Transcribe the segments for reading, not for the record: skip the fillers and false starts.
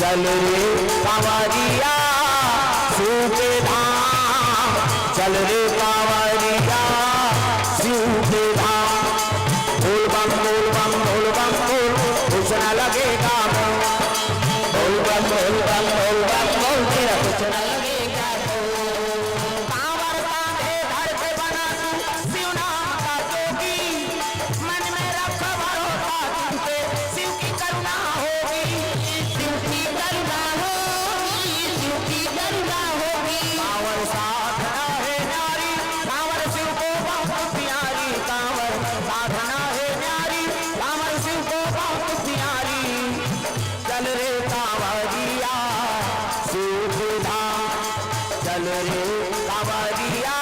चल रे कांवरिया शिव के धाम, चल रे कांवरिया शिव के धाम। बोल बम बोल बम बोल बम बोल, कुछ न लगेगा मोल। बोल बम बोल बम बोल बम बोल, तेरा कुछ न लगेगा मोल। कांवर कांधे धर के बना तू शिव नाम का जोगी, मन में रख भरोसा तुम पे शिव की करुणा होगी, शिव की करुणा होगी, शिव की करुणा होगी। कांवर साधना है न्यारी, कांवर शिव को बहुत प्यारी, कांवर साधना है न्यारी, कांवर शिव को बहुत प्यारी। चल रे कांवरिया शिव के धाम, चल रे कांवरिया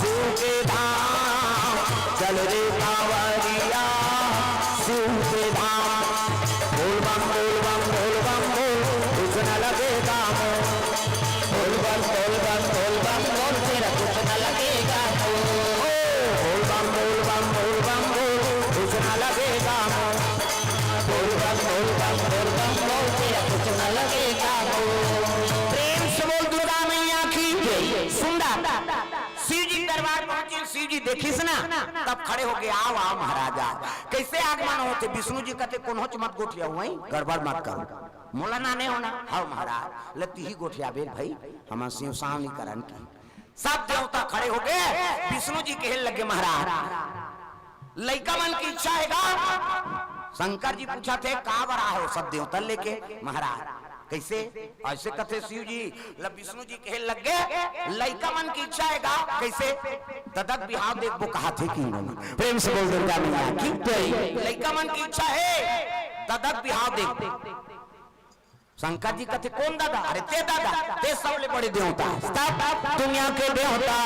शिव के धाम, चल रे कांवरिया शिव के धाम। बोल बम बोल बम बोल बम बोल, कुछ न लगेगा मोल। बोल बम बोल बम बोल बम बोल, तेरा कुछ न लगेगा मोल। बोल बम बोल बम बोल बम बोल, कुछ न लगेगा मोल। बोल बम बोल बम बोल बम बोल, तेरा कुछ न लगेगा मोल। प्रेम से बोल दुर्गा मैया की सुंदर। शिव जी दरबार पहुंचे, शिव जी देखिस ना तब खड़े हो गए, आओ आओ महाराजा। कैसे आगमन होते? विष्णु जी कहते कौन मत गोठिया हुआ गड़बड़ मत करो, मोलाना नहीं होना। हाँ महाराज लती ही गोठिया बेल भाई, हम शिव सावनी करन की। सब देवता खड़े हो गए, विष्णु जी कहने लगे महाराज लड़का मन की इच्छा है। शंकर जी पूछा थे कहाँ बड़ा है, सब देवता लेके महाराज कैसे ऐसे कथे शिव जी। विष्णु जी कहे लग गए लड़का मन की इच्छा है कैसे? तदक बिहाव देख वो कहा थे कि प्रेम से बोल दुर्गा मैया की लड़का मन की इच्छा है, तदक बिहाव देख। शंकर जी कहते कौन दादा? अरे ते दादा, ते सबले बड़े देवता दुनिया के देवता।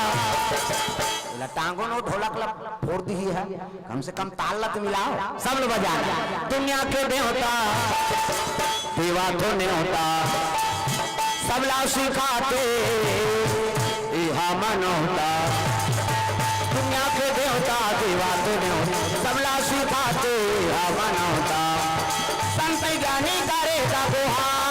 टांगों नो ढोलक फोड़ दी है, कम से कम ताल लत मिलाओ, सब लोग बजा। दुनिया के देवता देवा तो नहीं होता, सबला सिखाते यह मन होता। दुनिया के देवता देवा तो नहीं होता, सबला सिखाते यह मन होता। संत ज्ञानी करेगा गुहार,